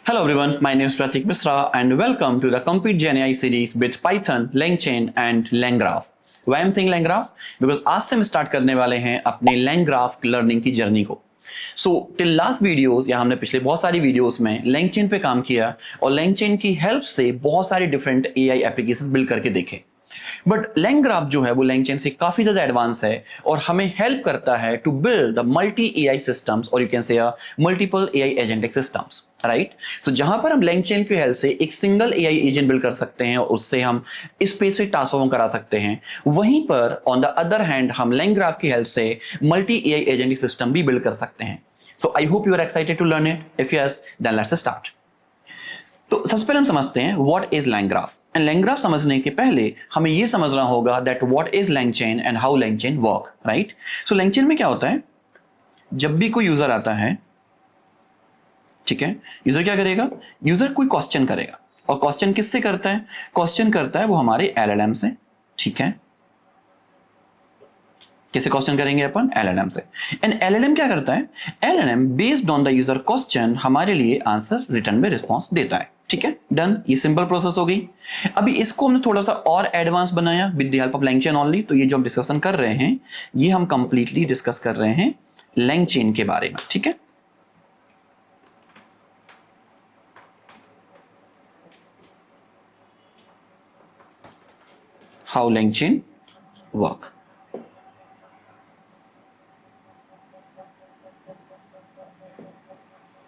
Hello everyone, my name is Pratik Misra and welcome to the Compete GenAI series with Python, LangChain and LangGraph. Why I'm saying LangGraph? Because आज से हम start करने वाले हैं अपने LangGraph learning की journey को. So till last videos या हमने पिछले बहुत सारी वीडियोस में LangChain पे काम किया और LangChain की हेल्प से बहुत सारे डिफरेंट AI एप्लीकेशन बिल्ड करके देखे. बट LangGraph जो है वो LangChain से काफी ज्यादा एडवांस है और हमें हेल्प करता है to build the multi AI systems और you can say multiple AI agentic systems. Right, so जहां पर हम LangChain की हेल्प से एक सिंगल AI एजेंट बिल्ड कर सकते हैं और उससे हम स्पेसिफिक टास्क परफॉर्म करा सकते हैं, वहीं पर ऑन द अदर हैंड हम LangGraph की हेल्प से मल्टी AI एजेंटिक सिस्टम भी बिल्ड कर सकते हैं. So I hope you are excited to learn it. If yes then let's start. तो सबसे पहले हम समझते हैं what is LangGraph. And LangGraph समझने के पहले हमें यह समझना होगा that what is LangChain and how LangChain work. Right, so LangChain में क्या होता है, जब भी कोई यूजर आता है, ठीक है, यूजर क्या करेगा, यूजर कोई क्वेश्चन करेगा और क्वेश्चन किससे करता है, क्वेश्चन करता है वो हमारे LLM से. ठीक है, किसे क्वेश्चन करेंगे अपन, LLM से. एंड LLM क्या करता है, LLM based on the user question हमारे लिए आंसर रिटर्न में रिस्पॉन्स देता है. ठीक है, डन. ये सिंपल प्रोसेस हो गई. अभी इसको हमने थोड़ा सा और एडवांस बनाया with the help of LangChain only. तो ये जो हम डिस्कशन कर रहे हैं ये हम कंप्लीटली डिस्कस कर रहे हैं LangChain के बारे में. ठीक है, how LangChain work.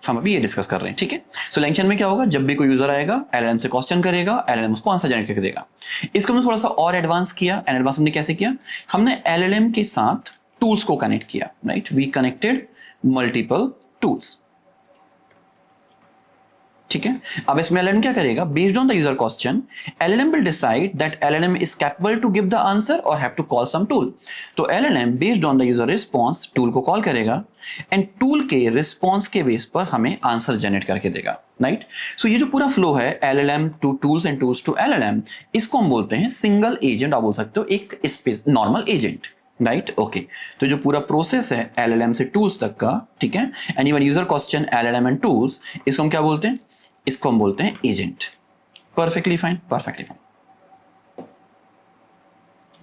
हम अभी ये डिस्कस कर रहे हैं. ठीक है, सो LangChain में क्या होगा, जब भी कोई यूजर आएगा LLM से क्वेश्चन करेगा, LLM उसको आंसर जनरेट करके देगा. इसको हमने थोड़ा सा और एडवांस किया. एंड एडवांस हमने कैसे किया, हमने LLM के साथ टूल्स को कनेक्ट किया. Right, we connected multiple tools. ठीक है, अब इसमें LLM क्या करेगा, based on the user question LLM will decide that LLM is capable to give the answer और have to call some tool. तो LLM based on the user response tool को call करेगा एंड टूल के response के base पर हमें answer generate करके देगा. राइट, सो ये जो पूरा फ्लो है LLM to tools and tools to LLM, इसको हम बोलते हैं सिंगल एजेंट. आप बोल सकते हो एक नॉर्मल एजेंट. राइट, ओके, तो जो पूरा प्रोसेस है LLM से टूल्स तक का, ठीक है, and even user question LLM and tools, इसको हम क्या बोलते हैं, इसको हम बोलते हैं agent. Perfectly fine, perfectly fine.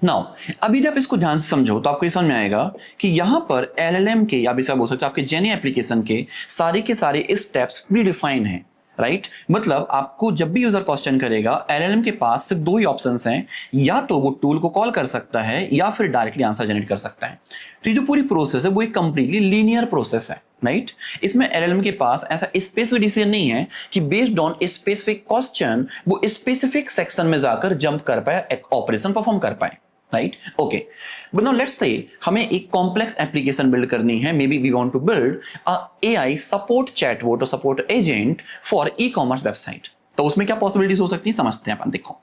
Now अभी जब इसको ध्यान से समझो तो आपको ये समझ में आएगा कि यहां पर LLM के, या भी बोल सकते हो आपके जेनी एप्लीकेशन के सारे स्टेप्स प्रीडिफाइन हैं. राइट, मतलब आपको जब भी यूजर क्वेश्चन करेगा LLM के पास सिर्फ दो ही ऑप्शंस हैं, या तो वो टूल को कॉल कर सकता है या फिर डायरेक्टली आंसर जनरेट कर सकता है. तो ये जो पूरी प्रोसेस है वो एक कंप्लीटली लीनियर प्रोसेस है. राइट, इसमें LLM के पास ऐसा स्पेसिफिक डिसीजन नहीं है कि बेस्ड ऑन स्पेसिफिक क्वेश्चन वो स्पेसिफिक सेक्शन में जाकर जंप कर पाए, एक ऑपरेशन परफॉर्म कर पाए. Right, okay, but now let's say हमें एक कॉम्प्लेक्स एप्लीकेशन बिल्ड करनी है. Maybe we want to build a AI support chatbot और support agent for e-commerce website. तो उसमें क्या पॉसिबिलिटीज हो सकती है, समझते हैं अपन. देखो,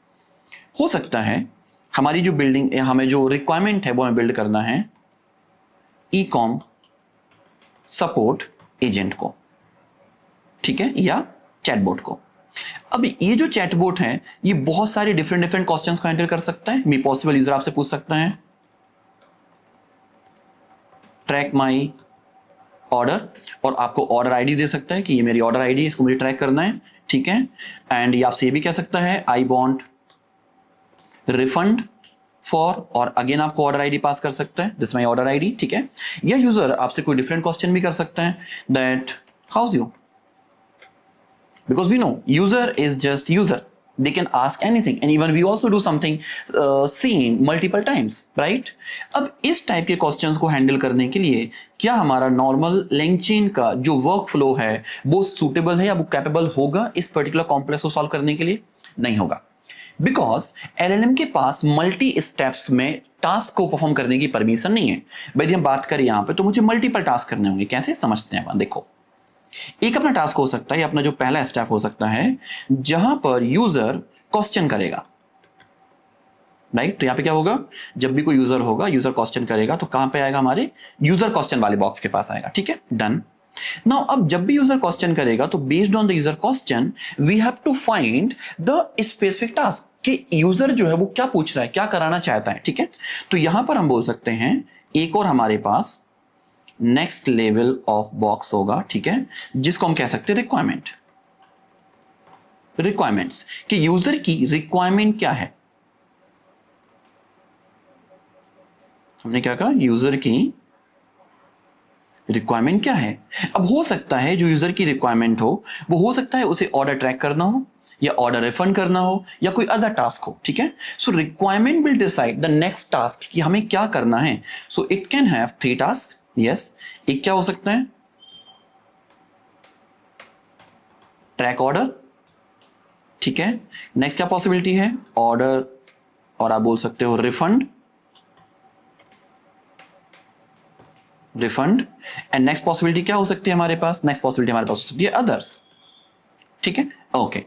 हो सकता है हमारी जो बिल्डिंग, हमें जो रिक्वायरमेंट है वो हमें बिल्ड करना है ई-कॉम सपोर्ट एजेंट को, ठीक है, या चैटबॉट को. अब ये जो चैटबॉट है ये बहुत सारे डिफरेंट क्वेश्चंस को हैंडल कर सकता है. मे पॉसिबल यूजर आपसे पूछ सकता है ट्रैक माई ऑर्डर, और आपको ऑर्डर आईडी दे सकता है कि ये मेरी ऑर्डर आईडी है, इसको मुझे ट्रैक करना है. ठीक है, एंड ये आपसे ये भी कह सकता है आई वांट रिफंड फॉर, और अगेन आपको ऑर्डर आईडी पास कर सकता है, दिस माई ऑर्डर आईडी. ठीक है, या यूजर आपसे कोई डिफरेंट क्वेश्चन भी कर सकता है that house you, because we know user is just user, they can ask anything and even we also do something seen multiple times. right, अब इस टाइप के क्वेश्चंस को हैंडल करने के लिए क्या हमारा नॉर्मल LangChain का जो वर्क फ्लो है वो सूटेबल है या वो कैपेबल होगा इस पर्टिकुलर कॉम्प्लेक्स को सॉल्व करने के लिए? नहीं होगा, बिकॉज LLM के पास मल्टी स्टेप्स में टास्क को परफॉर्म करने की परमिशन नहीं है. भाई हम बात करें यहां पे तो मुझे मल्टीपल टास्क करने होंगे. कैसे, समझते हैं. देखो, एक अपना टास्क हो सकता है, अपना जो पहला स्टेप हो सकता है जहां पर यूजर क्वेश्चन करेगा. राइट, तो यहां पे क्या होगा, जब भी कोई यूजर होगा, यूजर क्वेश्चन करेगा तो कहां पे आएगा, हमारे यूजर क्वेश्चन वाले बॉक्स के पास आएगा. ठीक है, डन. नाउ अब जब भी यूजर क्वेश्चन करेगा तो based on the user question we have to find the specific task कि यूजर जो है वो क्या पूछ रहा है, क्या कराना चाहता है. ठीक है, तो यहां पर हम बोल सकते हैं एक और हमारे पास नेक्स्ट लेवल ऑफ बॉक्स होगा, ठीक है, जिसको हम कह सकते हैं रिक्वायरमेंट. रिक्वायरमेंट्स कि यूजर की रिक्वायरमेंट क्या है। हमने क्या कहा, यूजर की रिक्वायरमेंट क्या है। अब हो सकता है जो यूजर की रिक्वायरमेंट हो वो सकता है उसे ऑर्डर ट्रैक करना हो या ऑर्डर रिफंड करना हो या कोई अदर टास्क हो, ठीक है। So requirement will decide the next task कि हमें क्या करना है। So it can have 3 task, yes. एक क्या हो सकता है, ट्रैक ऑर्डर, ठीक है। नेक्स्ट क्या पॉसिबिलिटी है, ऑर्डर, और आप बोल सकते हो refund, refund. And next possibility क्या हो सकती है हमारे पास, नेक्स्ट पॉसिबिलिटी हमारे पास हो सकती है अदर्स, ठीक है। ओके,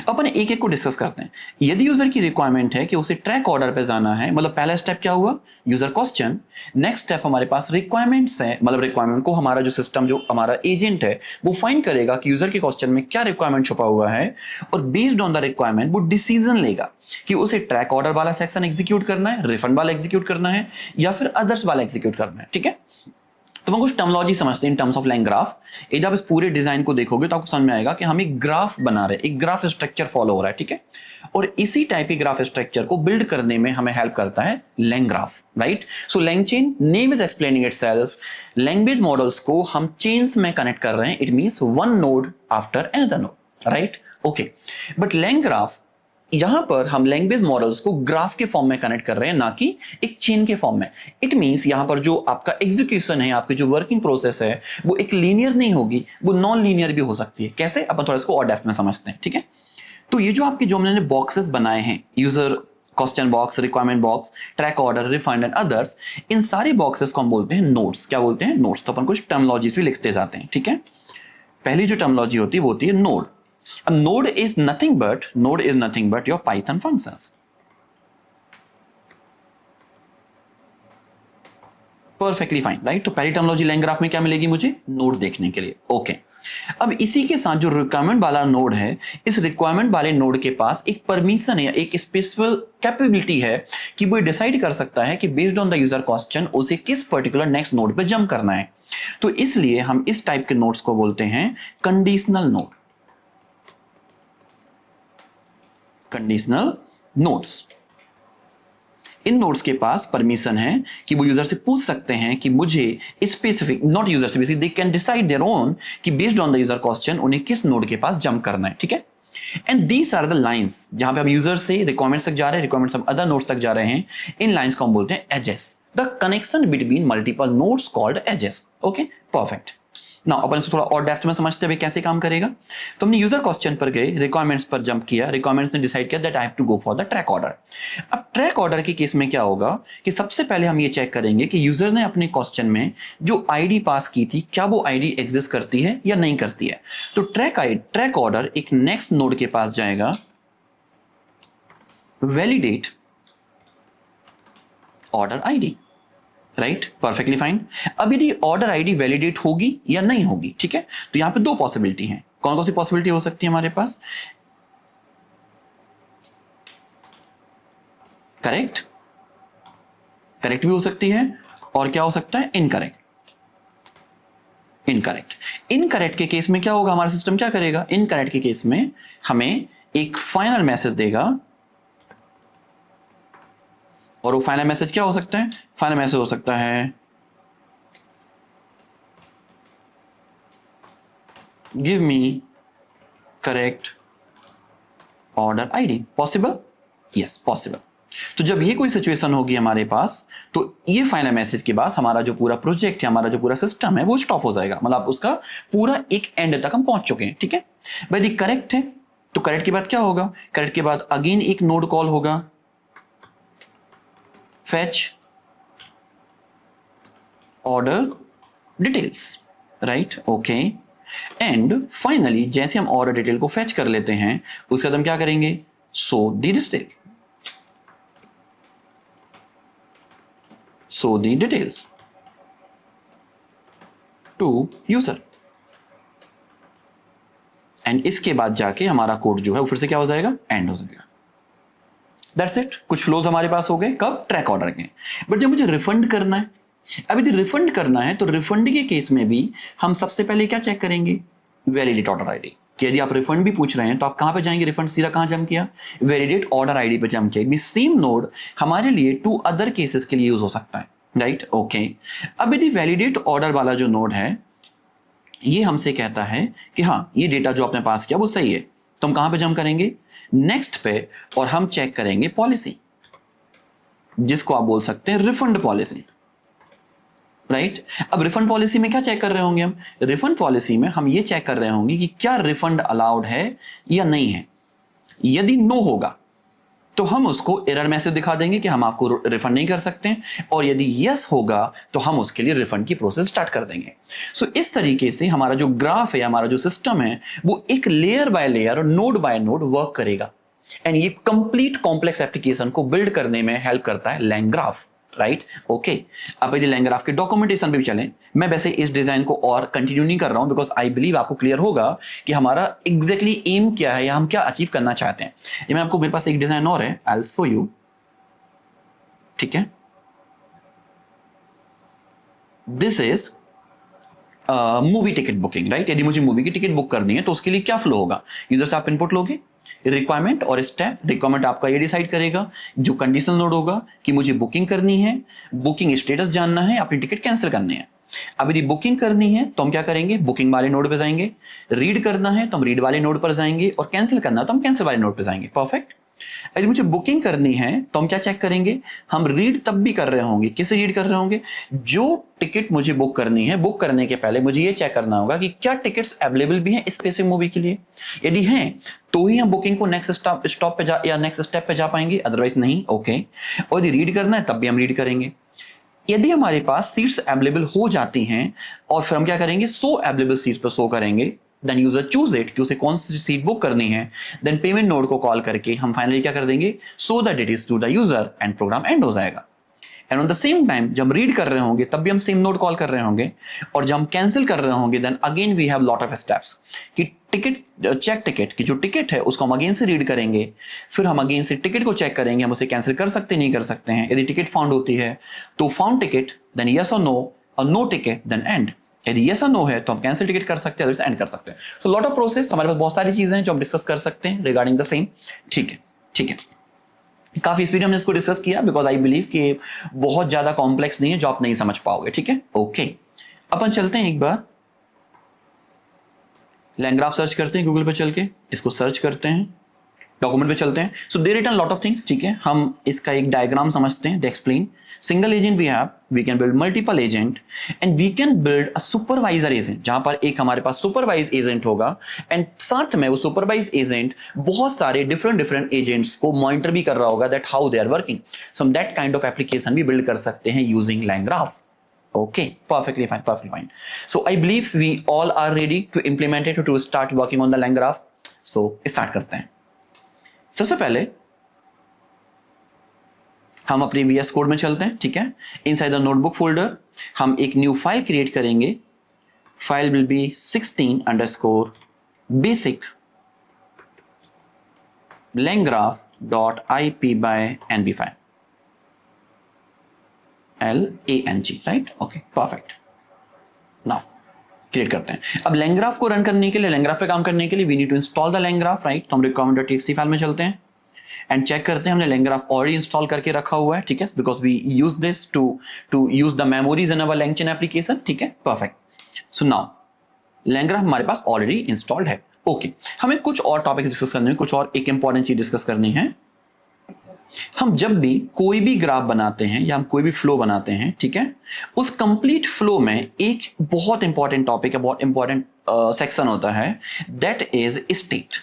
अपन एक एक को डिस्कस करते हैं। यदि यूजर की रिक्वायरमेंट है कि उसे ट्रैक ऑर्डर पे जाना है, मतलब पहला स्टेप क्या हुआ, यूजर क्वेश्चन। नेक्स्ट स्टेप हमारे पास रिक्वायरमेंट्स है, मतलब रिक्वायरमेंट को हमारा जो सिस्टम, जो हमारा एजेंट है वो फाइंड करेगा कि यूजर के क्वेश्चन में क्या रिक्वायरमेंट छुपा हुआ है, और बेस्ड ऑन द रिक्वायरमेंट वो डिसीजन लेगा कि उसे ट्रैक ऑर्डर वाला सेक्शन एग्जीक्यूट करना है, रिफंड वाला एग्जीक्यूट करना है, या फिर अदर्स वाला एग्जीक्यूट करना है, ठीक है। तो हम कुछ टर्मोलॉजी समझते हैं in terms of line graph. यदि आप इस पूरे डिजाइन को देखोगे तो आपको समझ में आएगा कि हम एक ग्राफ बना रहे हैं, एक ग्राफ स्ट्रक्चर फॉलो हो रहा है, ठीक है। और इसी टाइप के ग्राफ स्ट्रक्चर को बिल्ड करने में हमें हेल्प करता है LangGraph, right. So LangChain, name is explaining itself. Language models को हम चेन्स में कनेक्ट कर रहे हैं, it means one node after another node, right. Okay, but LangGraph, यहां पर हम लैंग्वेज मॉडल्स को ग्राफ के फॉर्म में कनेक्ट कर रहे हैं, ना कि एक चेन के फॉर्म में। इट मींस यहां पर जो आपका एग्जीक्यूशन है, आपकी जो वर्किंग प्रोसेस है, वो एक लीनियर नहीं होगी, वो नॉन लीनियर भी हो सकती है। कैसे, अपन थोड़ा इसको और डेप्थ में समझते हैं, ठीक है। तो ये जो आपके जो हमने बॉक्सेस बनाए हैं, user question box, requirement box, track order, refund and others, इन सारे बॉक्सेस को हम बोलते हैं नोड्स। क्या बोलते हैं, नोड्स। तो अपन कुछ टर्मोलॉजीज भी लिखते जाते हैं, ठीक है। पहली जो टर्मोलॉजी होती है वो होती है node. A node is nothing but your Python functions. Perfectly fine, right? तो पहली टर्मोलॉजी लैंग ग्राफ में क्या मिलेगी मुझे, नोड देखने के लिए। ओके, अब इसी के साथ जो रिक्वायरमेंट वाला नोड है, इस रिक्वायरमेंट वाले नोड के पास एक परमिशन है, एक स्पेशल कैपेबिलिटी है कि वो डिसाइड कर सकता है कि based on the user question उसे किस पर्टिकुलर नेक्स्ट नोड पे जंप करना है। तो इसलिए हम इस टाइप के नोड्स को बोलते हैं कंडीशनल नोड, कंडीशनल नोड्स। इन नोड्स के पास परमिशन है कि वो यूजर से पूछ सकते हैं कि मुझे स्पेसिफिक, नॉट यूजर से, basically they can decide their own कि based on the user question उन्हें किस नोड के पास जंप करना है, ठीक है। And these are the lines, जहां पे हम यूजर से रिक्वायरमेंट्स तक जा रहे हैं, रिक्वायरमेंट्स हम अदर नोड्स तक जा रहे हैं, इन लाइंस को हम बोलते हैं edges, the connection between multiple nodes called edges. Okay, perfect. ना अपन इसको थोड़ा और डेप्थ में समझते हुए कैसे काम करेगा। तो हमने यूजर क्वेश्चन पर गए, रिक्वायरमेंट्स पर जंप किया, रिक्वायरमेंट्स ने डिसाइड किया that I have to go for the track order. अब ट्रैक ऑर्डर के केस में क्या होगा कि सबसे पहले हम ये चेक करेंगे कि यूजर ने अपने क्वेश्चन में जो आईडी पास की थी, क्या वो आईडी एग्जिस्ट करती है या नहीं करती है। तो ट्रैक ऑर्डर एक नेक्स्ट नोड के पास जाएगा, validate order ID, right, perfectly fine. अब यदि ऑर्डर आईडी वैलिडेट होगी या नहीं होगी, ठीक है, तो यहां पे दो पॉसिबिलिटी हैं। कौन कौन सी पॉसिबिलिटी हो सकती है हमारे पास, करेक्ट, करेक्ट भी हो सकती है, और क्या हो सकता है, इनकरेक्ट। इनकरेक्ट के केस में क्या होगा, हमारा सिस्टम क्या करेगा, इनकरेक्ट के केस में हमें एक फाइनल मैसेज देगा, और वो फाइनल मैसेज क्या हो सकता है, फाइनल मैसेज हो सकता है give me correct order ID. Possible, yes possible. तो जब ये कोई सिचुएशन होगी हमारे पास, तो ये फाइनल मैसेज के बाद हमारा जो पूरा प्रोजेक्ट है, हमारा जो पूरा सिस्टम है, वो स्टॉप हो जाएगा, मतलब उसका पूरा एक एंड तक हम पहुंच चुके हैं, ठीक है। यदि करेक्ट है तो करेक्ट के बाद क्या होगा, करेक्ट के बाद अगेन एक नोड कॉल होगा, fetch order details, right, okay, and finally जैसे हम order detail को fetch कर लेते हैं, उसके बाद हम क्या करेंगे, show the details to user, and इसके बाद जाके हमारा कोड जो है वो फिर से क्या हो जाएगा, एंड हो जाएगा। That's it, कुछ फ्लोज हमारे पास हो गए, कब, ट्रैक ऑर्डर के। बट जब मुझे रिफंड करना है, अब यदि रिफंड करना है तो रिफंड के केस में भी हम सबसे पहले क्या चेक करेंगे, वैलिडेट ऑर्डर आईडी। कि यदि आप रिफंड भी पूछ रहे हैं तो आप कहां पे जाएंगे, रिफंड सीधा कहां जंप किया, वैलिडेट ऑर्डर आईडी पे जंप किया। सेम नोड हमारे लिए 2 अदर केसेस के लिए यूज हो सकता है, राइट। ओके, अब यदि वैलिडेट ऑर्डर वाला जो नोड है ये हमसे कहता है कि हाँ ये डेटा जो आपने पास किया वो सही है, तो हम कहां पे जंप करेंगे, नेक्स्ट पे, और हम चेक करेंगे पॉलिसी, जिसको आप बोल सकते हैं रिफंड पॉलिसी, राइट। अब रिफंड पॉलिसी में क्या चेक कर रहे होंगे हम, रिफंड पॉलिसी में हम ये चेक कर रहे होंगे कि क्या रिफंड अलाउड है या नहीं है। यदि नो होगा तो हम उसको एरर मैसेज दिखा देंगे कि हम आपको रिफंड नहीं कर सकते, और यदि यस होगा तो हम उसके लिए रिफंड की प्रोसेस स्टार्ट कर देंगे। सो इस तरीके से हमारा जो ग्राफ है, हमारा जो सिस्टम है, वो एक लेयर बाय लेयर और नोड बाय नोड वर्क करेगा, एंड ये कंप्लीट कॉम्प्लेक्स एप्लीकेशन को बिल्ड करने में हेल्प करता है लैंग्राफ, राइट। ओके, अब यदि लैंग्राफ के डॉक्यूमेंटेशन पे भी चलें, मैं वैसे इस डिजाइन को और कंटिन्यू नहीं कर रहा हूं बिकॉज आई बिलीव आपको क्लियर होगा कि हमारा एग्जैक्टली एम क्या है या हम क्या अचीव करना चाहते हैं। ये मैं आपको, मेरे पास एक डिजाइन और है, आई विल शो यू, ठीक है। This is movie ticket booking, right. यदि मुझे मूवी की टिकट बुक करनी है तो उसके लिए क्या फ्लो होगा, यूजर से आप इनपुट लोगे, रिक्वायरमेंट और स्टेप, रिक्वायरमेंट आपका ये डिसाइड करेगा, जो कंडीशनल नोड होगा कि मुझे बुकिंग करनी है, बुकिंग स्टेटस जानना है, अपनी टिकट कैंसिल करनी है। अब यदि बुकिंग करनी है तो हम क्या करेंगे, बुकिंग वाले नोड पे जाएंगे, रीड करना है तो हम रीड वाले नोड पर जाएंगे, और कैंसिल करना है तो हम कैंसिल वाले नोड पे जाएंगे, परफेक्ट। यदि मुझे बुकिंग करनी है तो हम क्या चेक करेंगे, हम रीड तब भी कर रहे होंगे, किसे रीड कर रहे होंगे, जो टिकट मुझे बुक करनी है, बुक करने के पहले मुझे ये चेक करना होगा कि क्या टिकट्स अवेलेबल भी हैं स्पेसिफिक मूवी के लिए। यदि हैं तो ही हम बुकिंग को नेक्स्ट स्टॉप पे या नेक्स्ट स्टेप पे जा पाएंगे, अदरवाइज नहीं, ओके। और यदि रीड करना है तब भी हम रीड करेंगे। यदि हमारे पास सीट्स अवेलेबल हो जाती हैं और फिर हम क्या करेंगे, सो अवेलेबल सीट्स पर शो करेंगे, देन यूजर चूज इट कि उसे कौन सी सीट बुक करनी है, देन पेमेंट नोड को कॉल करके हम फाइनली क्या कर देंगे, so that it is to the user, and program end हो जाएगा। And on the same time जब हम रीड कर रहे होंगे तब भी हम सेम नोड कॉल कर रहे होंगे, और जब हम कैंसिल कर रहे होंगे then again we have lot of steps कि टिकट चेक, टिकट की जो टिकट है उसको हम अगेन से रीड करेंगे, फिर हम अगेन से टिकट को चेक करेंगे, हम उसे कैंसिल कर सकते नहीं कर सकते हैं। यदि टिकट फाउंड होती है तो फाउंड टिकट, देन यस और नो टिकट, देन एंड। यदि यस और नो है तो हम कैंसिल टिकट कर सकते हैं, अदरवाइज एंड कर सकते हैं। सो लॉट ऑफ प्रोसेस, हमारे पास बहुत सारी चीजें हैं जो हम डिस्कस कर सकते हैं रिगार्डिंग द सेम, ठीक है, ठीक है। काफी स्पीड हमने इसको डिस्कस किया बिकॉज आई बिलीव कि बहुत ज्यादा कॉम्प्लेक्स नहीं है जो आप नहीं समझ पाओगे, ठीक है, ओके। अपन चलते हैं एक बार लैंग्राफ सर्च करते हैं, गूगल पे चल के इसको सर्च करते हैं, डॉक्यूमेंट पे चलते हैं। So they written lot of things, ठीक है। हम इसका एक डायग्राम समझते हैं, they explain single agent we have, we can build multiple agent, and we can build a supervisor agent, जहां पर एक हमारे पास सुपरवाइज एजेंट होगा, एंड साथ में वो सुपरवाइज एजेंट बहुत सारे डिफरेंट एजेंट्स को मॉनिटर भी कर रहा होगा that how they are working. So हम दैट काइंड ऑफ एप्लीकेशन भी बिल्ड कर सकते हैं using LangGraph. Okay, perfectly fine, perfectly fine. So I believe we all are ready to implement it, to start working on the LangGraph. So start करते हैं। सबसे पहले हम अपने VS कोड में चलते हैं, ठीक है। इनसाइड द नोटबुक फोल्डर हम एक न्यू फाइल क्रिएट करेंगे, file will be 16_basic langgraph.ip by nb file, LANG, right, okay, perfect. Now create करते हैं। अब लैंग्राफ को रन करने के लिए, लैंग्राफ पे काम करने के लिए we need to install the LangGraph, right. तो हम requirement.txt फाइल में चलते हैं एंड चेक करते हैं हमने लैंग्राफ ऑलरेडी इंस्टॉल करके रखा हुआ है, ठीक है, because we use this to use the memories in our LangChain application, ठीक है, परफेक्ट। सो नाउ लैंग्राफ हमारे पास ऑलरेडी इंस्टॉल्ड है, ओके। हमें कुछ और टॉपिक डिस्कस करने हैं, कुछ और एक इंपॉर्टेंट चीज डिस्कस करनी है। हम जब भी कोई भी ग्राफ बनाते हैं या हम कोई भी फ्लो बनाते हैं, ठीक है, उस कंप्लीट फ्लो में एक बहुत इंपॉर्टेंट टॉपिक है, बहुत इंपॉर्टेंट सेक्शन होता है, दैट इज स्टेट।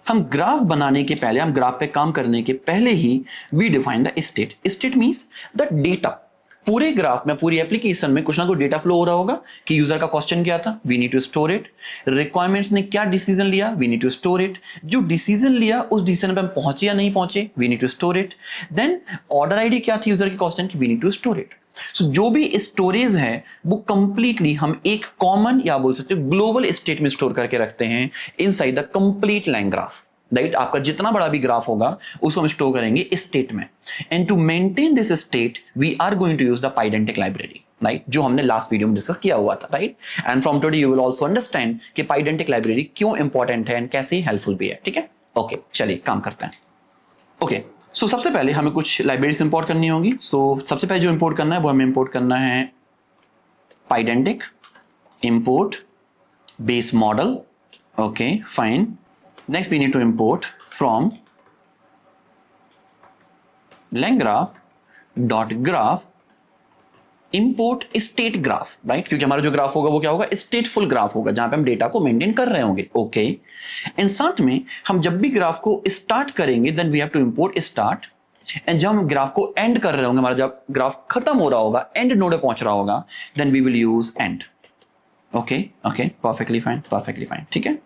हम ग्राफ बनाने के पहले, हम ग्राफ पे काम करने के पहले ही we define the state. State means the data. पूरे ग्राफ में, पूरी एप्लीकेशन में कुछ ना कुछ डेटा फ्लो हो रहा होगा कि यूजर का क्वेश्चन क्या था, we need to store it. Requirements ने क्या डिसीजन लिया, वी नीड टू स्टोर इट। जो डिसीजन लिया उस डिसीजन पे हम पहुंचे या नहीं पहुंचे, we need to store it. Then order ID क्या थी यूजर के क्वेश्चन की, we need to store it. So जो भी स्टोरेज है वो कंप्लीटली हम एक कॉमन या बोल सकते हो ग्लोबल स्टेट में स्टोर करके रखते हैं इनसाइड द कंप्लीट लैंग्राफ, राइट। आपका जितना बड़ा भी ग्राफ होगा उसको हम स्टोर करेंगे स्टेट में, and to maintain this state we are going to use the Pydantic library. Right, जो हमने लास्ट वीडियो में डिस्कस किया हुआ था, right. And from today you will also understand कि पाइडेंटिक लाइब्रेरी क्यों इंपॉर्टेंट है एंड कैसे हेल्पफुल भी है, ठीक है। ओके, चलिए काम करते हैं। ओके, सो सबसे पहले हमें कुछ लाइब्रेरीज इंपोर्ट करनी होगी। सो सबसे पहले जो इंपोर्ट करना है वो हमें इंपोर्ट करना है पाइडेंटिक import base model. Okay, fine. Next we need to import from langgraph dot graph import state graph, right? क्योंकि हमारा जो ग्राफ होगा वो क्या होगा, स्टेटफुल ग्राफ होगा, जहां पे हम डेटा को मेंटेन कर रहे होंगे। ओके, एंड साथ में हम जब भी ग्राफ को स्टार्ट करेंगे then we have to import start, and जब हम ग्राफ को एंड कर रहे होंगे, हमारा जब ग्राफ खत्म हो रहा होगा, एंड नोड पे पहुंच रहा होगा, then we will use end. Okay okay, perfectly fine, ठीक है।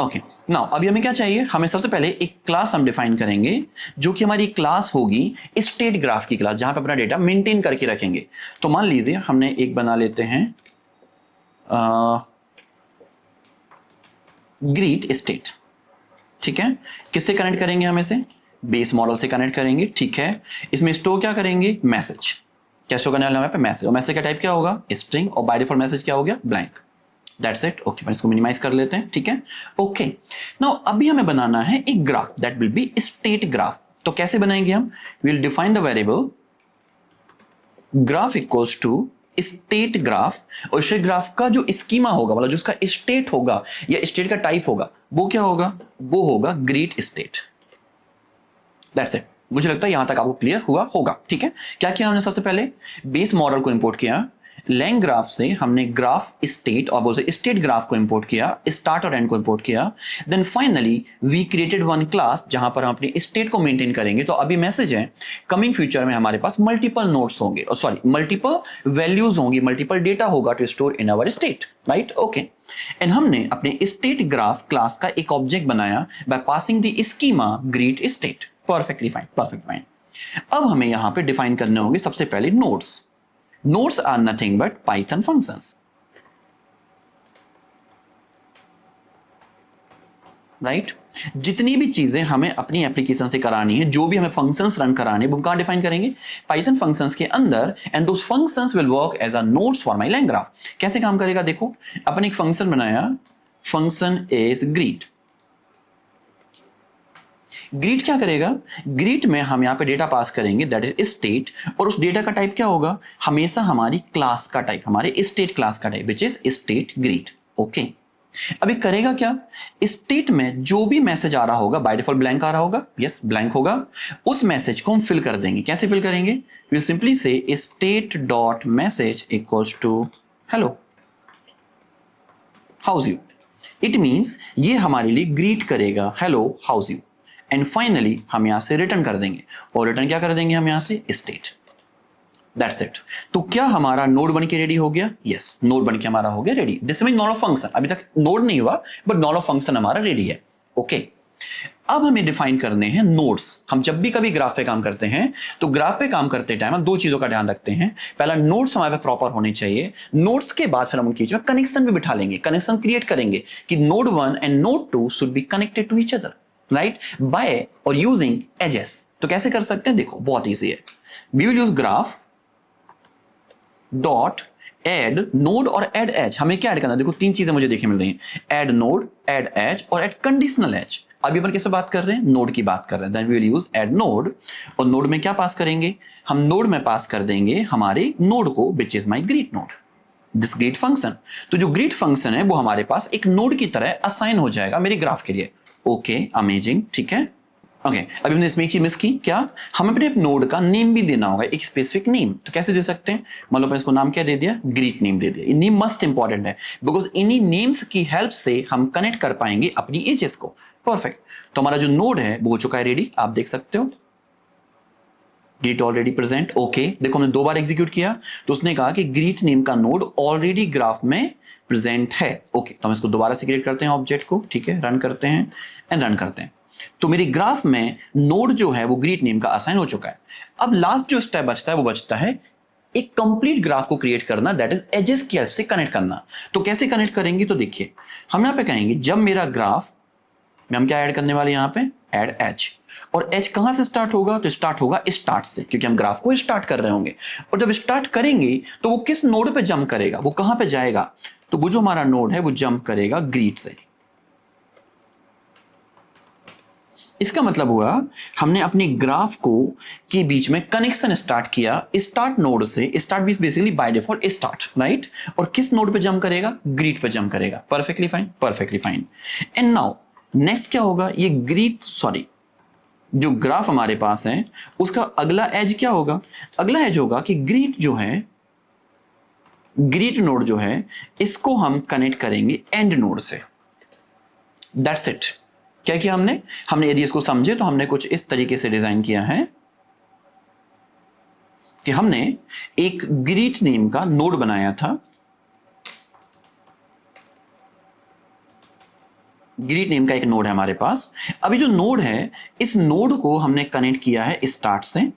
ओके, नाउ अभी हमें क्या चाहिए, हमें सबसे पहले एक क्लास हम डिफाइन करेंगे जो कि हमारी क्लास होगी स्टेट ग्राफ की क्लास, जहां पे अपना डेटा मेंटेन करके रखेंगे। तो मान लीजिए हमने एक बना लेते हैं ग्रीट स्टेट, ठीक है। किससे कनेक्ट करेंगे, हम इसे बेस मॉडल से कनेक्ट करेंगे, ठीक है। इसमें स्टोर क्या करेंगे, मैसेज। क्या शो करने वाला है पे, मैसेज। और मैसेज का टाइप क्या होगा, स्ट्रिंग, और बाय डिफॉल्ट मैसेज क्या हो गया, ब्लैंक। That's it. ओके, पर इसको मिनिमाइज कर लेते हैं, ठीक है। ओके, नाउ अभी हमें बनाना है एक graph that will be state graph. तो कैसे बनाएंगे हम, will define the variable graph equals to state graph, और स्टेट ग्राफ का जो स्कीमा होगा, मतलब जो उसका स्टेट होगा या स्टेट का टाइप होगा, वो क्या होगा, वो होगा ग्रीट स्टेट। That's it. मुझे लगता है यहां तक आपको क्लियर हुआ होगा, ठीक है। क्या किया हमने, सबसे पहले बेस मॉडल को इंपोर्ट किया, लैंग ग्राफ से हमने ग्राफ स्टेट और बोलते स्टेट ग्राफ को इंपोर्ट किया, स्टार्ट और एंड को इंपोर्ट किया, then finally we created one class जहां पर हम अपनी स्टेट को मेंटेन करेंगे। तो अभी मैसेज है, कमिंग फ्यूचर में हमारे पास मल्टीपल नोड्स होंगे, और सॉरी मल्टीपल वैल्यूज होंगी, मल्टीपल डेटा होगा to store in our state, right. Okay, and हमने अपने स्टेट ग्राफ क्लास का एक ऑब्जेक्ट बनाया by passing the schema greet state. Perfectly fine. अब हमें यहां पे डिफाइन करने होंगे सबसे पहले nodes. Nodes are nothing but Python functions, right. जितनी भी चीजें हमें अपनी एप्लीकेशन से करानी है, जो भी हमें फंक्शंस रन कराने हैं, वो कहां डिफाइन करेंगे, पाइथन फंक्शंस के अंदर, and those functions will work as a nodes for my LangGraph. कैसे काम करेगा, देखो अपन एक फंक्शन बनाया, फंक्शन इज ग्रीट। ग्रीट क्या करेगा, ग्रीट में हम यहां पे डेटा पास करेंगे दैट इज स्टेट, और उस डेटा का टाइप क्या होगा, हमेशा हमारी क्लास का टाइप, हमारे स्टेट क्लास का type which is state greet. Okay, अभी करेगा क्या, स्टेट में जो भी मैसेज आ रहा होगा, बाय डिफॉल्ट ब्लैंक आ रहा होगा, यस ब्लैंक होगा, उस मैसेज को हम फिल कर देंगे। कैसे फिल करेंगे, will simply set state dot message equals to hello how's you. It means ये हमारे लिए ग्रीट करेगा hello how's you, and finally हम यहां से रिटर्न कर देंगे, और रिटर्न क्या कर देंगे हम यहां से, स्टेट। That's it. तो क्या हमारा नोड बन के रेडी हो गया, यस नोड बन के हमारा हो गया ready. This mean node of function, अभी तक नोड नहीं हुआ बट नोड ऑफ फंक्शन हमारा रेडी है। ओके, अब हमें डिफाइन करने हैं नोड्स। हम जब भी कभी ग्राफ पे काम करते हैं तो ग्राफ पे काम करते टाइम हम दो चीजों का ध्यान रखते हैं। पहला, नोड्स हमारे पे प्रॉपर होने चाहिए, नोड्स के बाद फिर हम उनके बीच में कनेक्शन भी बिठा लेंगे, कनेक्शन क्रिएट करेंगे कि node 1 and node 2 should be connected to each other, right, by और यूजिंग एजेस। तो कैसे कर सकते हैं, देखो बहुत ईजी है। We will use graph dot add node और एड एज। हमें क्या ऐड करना है, देखो तीन चीजें मुझे देखने मिल रही हैं, एड नोड, एड एज और एड कंडीशनल एज। अभी अपन किससे बात कर रहे हैं, नोड की बात कर रहे हैं। Then we will use add node, और नोड में क्या पास करेंगे, हम नोड में पास कर देंगे हमारे नोड को विच is my greet node, this greet function. तो जो ग्रीट फंक्शन है वो हमारे पास एक नोड की तरह असाइन हो जाएगा मेरे ग्राफ के लिए। ओके, अमेजिंग, ठीक है। ओके, अभी हमने इसमें एक चीज मिस की, क्या, हमें अपने नोड का नेम भी देना होगा, एक स्पेसिफिक नेम। तो कैसे दे सकते हैं, मतलब इसको नाम क्या दे दिया, ग्रीट नेम दे दिया। ये नेम मस्ट इंपॉर्टेंट है, बिकॉज इन्हीं नेम्स की हेल्प से हम कनेक्ट कर पाएंगे अपनी एजेस को। परफेक्ट। तो हमारा जो नोड है वो हो चुका है रेडी, आप देख सकते हो, ग्रीट ऑलरेडी प्रेजेंट। ओके, देखो हमने 2 बार एग्जीक्यूट किया तो उसने कहा कि ग्रीट नेम का नोड ऑलरेडी ग्राफ में प्रेजेंट है। ओके, तो हम इसको दोबारा से क्रिएट करते हैं ऑब्जेक्ट को, ठीक है, रन करते हैं एंड रन करते हैं। तो मेरी ग्राफ में नोड जो है वो ग्रीट नेम का असाइन हो चुका है। अब लास्ट जो स्टेप बचता है वो बचता है एक कंप्लीट ग्राफ को क्रिएट करना, दैट इज एजेस की हेल्प से कनेक्ट करना। तो कैसे कनेक्ट करेंगे, तो देखिए हम यहां पे कहेंगे जब मेरा ग्राफ में हम क्या ऐड करने वाले, यहां पे ऐड एच, और एच कहां से स्टार्ट होगा? तो स्टार्ट होगा स्टार्ट से, क्योंकि हम ग्राफ को स्टार्ट कर रहे होंगे। और जब स्टार्ट करेंगे तो वो किस नोड पे जंप करेगा, वो कहां पे जाएगा? तो वो जो हमारा नोड है वो जंप करेगा ग्रीट से। इसका मतलब हुआ हमने अपनी ग्राफ को के बीच में कनेक्शन स्टार्ट किया स्टार्ट नोड से। Start basically by default start, right? और किस नोड पे जंप करेगा? ग्रीट पे जंप करेगा। Perfectly fine, perfectly fine. And now next क्या होगा? ये ग्रीट जो ग्राफ हमारे पास है उसका अगला एज क्या होगा? अगला एज होगा कि ग्रीट जो है, ग्रीट नोड जो है, इसको हम कनेक्ट करेंगे एंड नोड से। That's it. क्या किया हमने यदि इसको समझे तो हमने कुछ इस तरीके से डिजाइन किया है कि हमने एक ग्रीट नेम का नोड बनाया था। ग्रीट नेम का एक नोड है हमारे पास। अभी जो नोड है, इस नोड को हमने कनेक्ट किया है स्टार्ट से,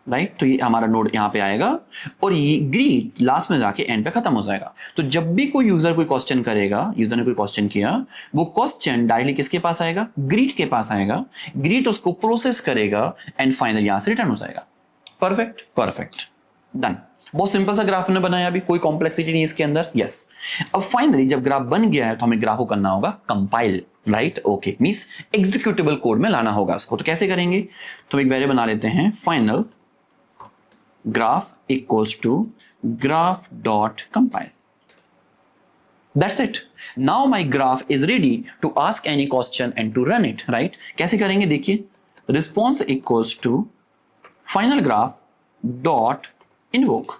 राइट? तो ये हमारा नोड यहां पे आएगा और ये ग्रीट लास्ट में जाके एंड पे खत्म हो जाएगा। तो जब भी कोई यूजर कोई क्वेश्चन करेगा, यूजर ने कोई क्वेश्चन किया, वो क्वेश्चन डायरेक्टली किसके पास आएगा? ग्रीट के पास आएगा। ग्रीट उसको प्रोसेस करेगा एंड फाइनल यहां से रिटर्न हो जाएगा। Perfect, perfect, done. बहुत सिंपल सा ग्राफ हमने बनाया, अभी कोई कॉम्प्लेक्सिटी नहीं इसके अंदर। यस, अब फाइनली जब ग्राफ बन गया है तो हमें ग्राफ को करना होगा compile, right? Okay, means executable code में लाना होगा उसको। तो कैसे करेंगे? तो एक वेरिएबल बना लेते हैं, final graph equals to graph dot compile. That's it. Now my graph is ready to ask any question and to run it, right? कैसे करेंगे? देखिए, response equals to final graph dot invoke.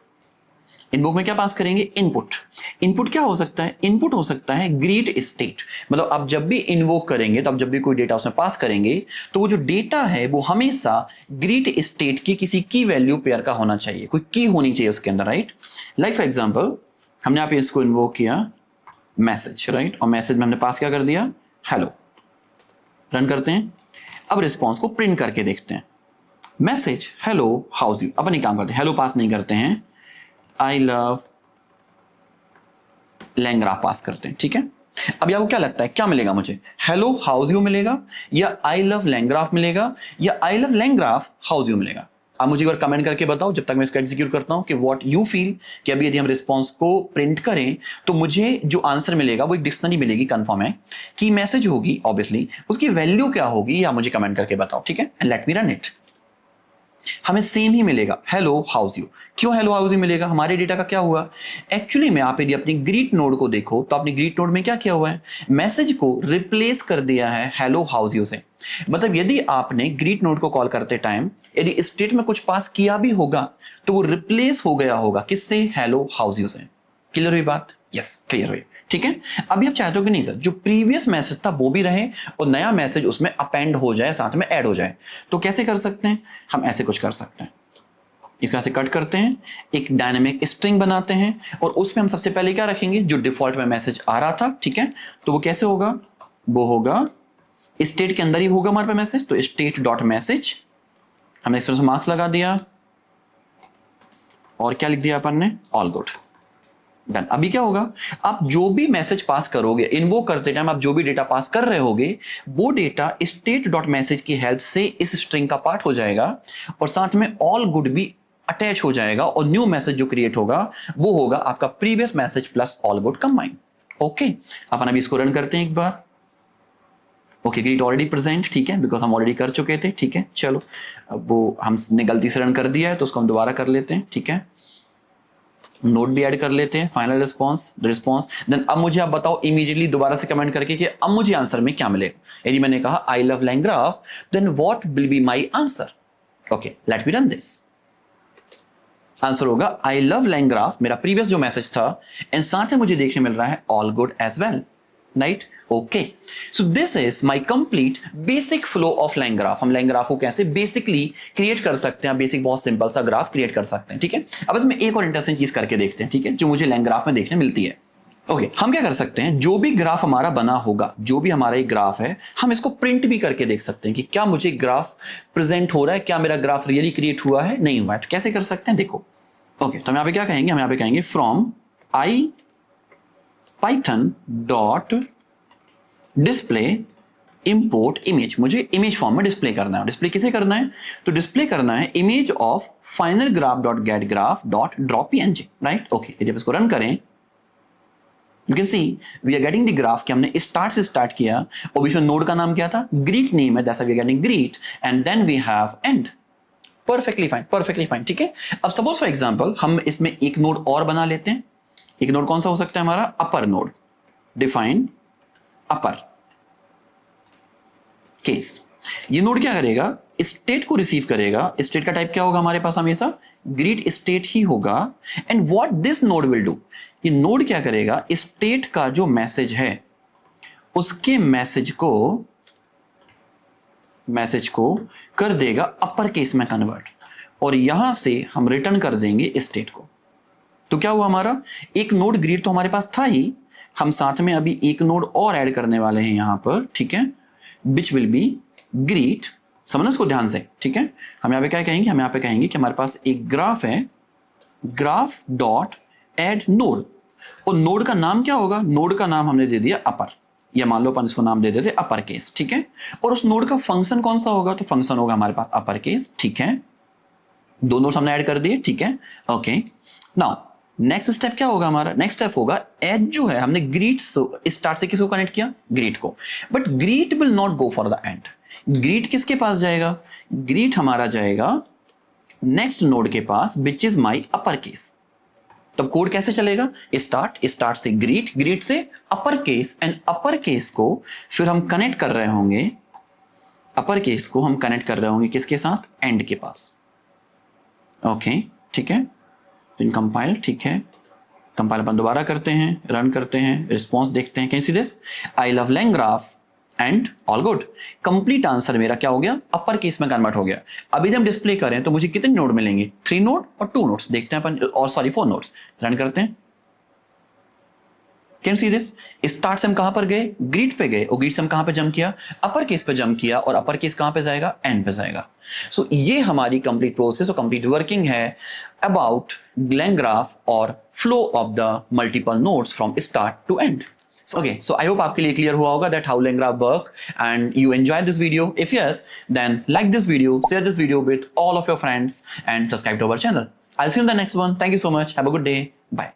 Invoke में क्या पास करेंगे? Input. Input क्या हो सकता है? इनपुट हो सकता है ग्रीट स्टेट। मतलब आप जब भी इनवोक करेंगे, तो आप जब भी कोई डेटा उसमें पास करेंगे, तो वो जो डेटा है वो हमेशा ग्रीट स्टेट की किसी की वैल्यू पेयर का होना चाहिए, कोई की होनी चाहिए उसके अंदर, राइट? लाइक फॉर एग्जाम्पल, हमने यहाँ पे इसको इन्वोक किया मैसेज, राइट? और मैसेज में हमने पास क्या कर दिया? हेलो। रन करते हैं। अब रिस्पॉन्स को प्रिंट करके देखते हैं। Message hello how's you. अब नहीं काम करते, हेलो पास नहीं करते हैं, आई लव लैंग्राफ पास करते हैं, ठीक है? अब आपको क्या लगता है क्या मिलेगा मुझे? हेलो हाउस यू मिलेगा, या आई लव लैंग्राफ मिलेगा, या आई लव लैंग्राफ हाउस यू मिलेगा? आप मुझे एक बार कमेंट करके बताओ जब तक मैं इसको एग्जीक्यूट करता हूं कि व्हाट यू फील, कि अभी यदि हम रिस्पॉन्स को प्रिंट करें तो मुझे जो आंसर मिलेगा वो एक डिक्शनरी मिलेगी, कंफर्म है? कि मैसेज होगी ऑब्वियसली, उसकी वैल्यू क्या होगी, या मुझे कमेंट करके बताओ, ठीक है? And let me run it. हमें सेम ही मिलेगा, हेलो हाउस यू। क्यों हेलो हाउस यू मिलेगा? हमारे डेटा का क्या हुआ? एक्चुअली में आप यदि अपनी ग्रीट नोड को देखो तो अपनी ग्रीट नोड में क्या किया हुआ है? मैसेज को रिप्लेस कर दिया है हेलो हाउस यू से। मतलब यदि आपने ग्रीट नोड को कॉल करते टाइम यदि स्टेट में कुछ पास किया भी होगा तो वो रिप्लेस हो गया होगा किससे? हेलो हाउस यू से। क्लियर हुई बात? यस, क्लियर हुई, ठीक है? अभी आप चाहते हो कि नहीं सर, जो प्रीवियस मैसेज था वो भी रहे और नया मैसेज उसमें अपेंड हो जाए, साथ में ऐड हो जाए, तो कैसे कर सकते हैं? हम ऐसे कुछ कर सकते हैं, इसका से कट करते हैं, एक डायनेमिक स्ट्रिंग बनाते हैं और उसमें हम सबसे पहले क्या रखेंगे? जो डिफॉल्ट में मैसेज आ रहा था, ठीक है? तो वो कैसे होगा? वो होगा स्टेट के अंदर ही होगा हमारे पास मैसेज, तो स्टेट डॉट मैसेज, हमने इस तरह से मार्क्स लगा दिया और क्या लिख दिया अपन ने? All good, done. अभी क्या होगा? आप जो भी मैसेज पास करोगे, इन्वोक करते टाइम आप जो भी डेटा पास कर रहे होगे, वो डेटा स्टेट डॉट मैसेज की हेल्प से इस स्ट्रिंग का पार्ट हो जाएगा और साथ में ऑल गुड भी अटैच हो जाएगा और न्यू मैसेज जो क्रिएट होगा वो होगा आपका previous message plus all good combine. Okay, अपन अभी इसको रन करते हैं एक बार। ओके, ग्रीट ऑलरेडी प्रेजेंट, ठीक है, बिकॉज हम ऑलरेडी कर चुके थे, ठीक है? चलो, अब वो हमने गलती से रन कर दिया है तो उसको हम दोबारा कर लेते हैं, ठीक है? नोट भी ऐड कर लेते हैं, फाइनल रिस्पॉन्स, देन अब मुझे आप बताओ इमीडिएटली दोबारा से कमेंट करके कि अब मुझे आंसर में क्या मिलेगा। यदि मैंने कहा I love LangGraph, then what will be my answer? Okay, let me run this. Answer होगा आई लव लैंग्राफ, मेरा प्रीवियस जो मैसेज था, एंड साथ में मुझे देखने मिल रहा है all good as well, right? Okay, so this is my complete basic flow of LangGraph. हम लैंग्राफ को कैसे बेसिकली क्रिएट कर सकते हैं, बेसिक बहुत सिंपल सा ग्राफ क्रिएट कर सकते हैं, ठीक है? अब इसमें एक और इंटरेस्टिंग चीज करके देखते हैं, ठीक है, जो मुझे लैंग्राफ में देखने मिलती है। ओके, हम क्या कर सकते हैं, जो भी ग्राफ हमारा बना होगा, जो भी हमारा एक ग्राफ है, हम इसको प्रिंट भी करके देख सकते हैं कि क्या मुझे ग्राफ प्रेजेंट हो रहा है, क्या मेरा ग्राफ रियली क्रिएट हुआ है, नहीं हुआ है। तो कैसे कर सकते हैं, देखो। ओके, तो हम यहाँ पे क्या कहेंगे? हम यहाँ पे कहेंगे from I Python dot display import image, मुझे इमेज फॉर्म में डिस्प्ले करना है। डिस्प्ले किसे करना है? तो डिस्प्ले करना है image of final graph dot get graph dot drop PNG, right? Okay, जब इसको रन करें you can see we are getting the graph कि हमने स्टार्ट से स्टार्ट किया और बीच में नोड का नाम क्या था? ग्रीट नेम है, that's why we are getting greet and then we have end. Perfectly fine, ठीक है। अब सपोज फॉर एग्जांपल हम इसमें एक नोड और बना लेते हैं। एक नोड कौन सा हो सकता है हमारा? अपर नोड, डिफाइन अपर केस। ये नोड क्या करेगा? स्टेट को रिसीव करेगा। स्टेट का टाइप क्या होगा हमारे पास? हमेशा ग्रीट स्टेट ही होगा। And what this node will do, ये नोड क्या करेगा? स्टेट का जो मैसेज है उसके मैसेज को कर देगा अपर केस में कन्वर्ट, और यहां से हम रिटर्न कर देंगे स्टेट को। तो क्या हुआ हमारा? एक नोड ग्रीट तो हमारे पास था ही, हम साथ में अभी एक नोड और ऐड करने वाले हैं यहां पर, ठीक है, विच विल बी ग्रीट। समझना इसको ध्यान से, ठीक है। हम यहाँ पे क्या कहेंगे? हम यहाँ पे कहेंगे कि हमारे पास एक ग्राफ है, ग्राफ डॉट एड नोड, और नोड का नाम क्या होगा? नोड का नाम हमने दे दिया अपर, या मान लो अपन इसको नाम दे देते अपर केस, ठीक है। और उस नोड का फंक्शन कौन सा होगा? तो फंक्शन होगा हमारे पास अपर केस, ठीक है। दो नोड्स हमने ऐड कर दिए, ठीक है, ओके। नाउ नेक्स्ट स्टेप क्या होगा हमारा? नेक्स्ट स्टेप होगा एज जो है हमने ग्रीट स्टार्ट से किसको कनेक्ट किया? ग्रीट को। But greet will not go for the end. Greet किसके पास जाएगा? ग्रीट हमारा जाएगा नेक्स्ट नोड के पास which is my upper case. तब कोड कैसे चलेगा? स्टार्ट से ग्रीट से upper case, and upper case को फिर हम कनेक्ट कर रहे होंगे, अपर केस को हम कनेक्ट कर रहे होंगे किसके साथ? एंड के पास। ओके, ठीक है। कंपाइल, ठीक है, कंपाइल अपन दोबारा करते हैं, रन करते हैं, रिस्पॉन्स देखते हैं। Can see this? I love लैंग्राफ and all good. Complete answer मेरा क्या हो गया? अपर केस में कन्वर्ट हो गया। अभी जब हम डिस्प्ले करें तो मुझे कितने नोड मिलेंगे? 3 नोड और 2 नोड्स देखते हैं अपन, और सॉरी 4 नोड्स। रन करते हैं। Can see this? स्टार्ट से हम कहां पर गए? ग्रीट पे गए, और ग्रीट से हम कहां पे जंप किया? अपर केस पे जंप किया, और अपर केस कहां पे जाएगा? एंड पे जाएगा। सो ये हमारी कंप्लीट प्रोसेस और कंप्लीट वर्किंग है अबाउट लैंग्राफ और flow of the multiple nodes from start to end. Okay, so I hope आपके लिए क्लियर हुआ होगा that how LangGraph work and you enjoyed this video. If yes, then like this video, share this video with all of your friends and subscribe to our channel. I'll see you in the next one. Thank you so much. Have a good day. Bye.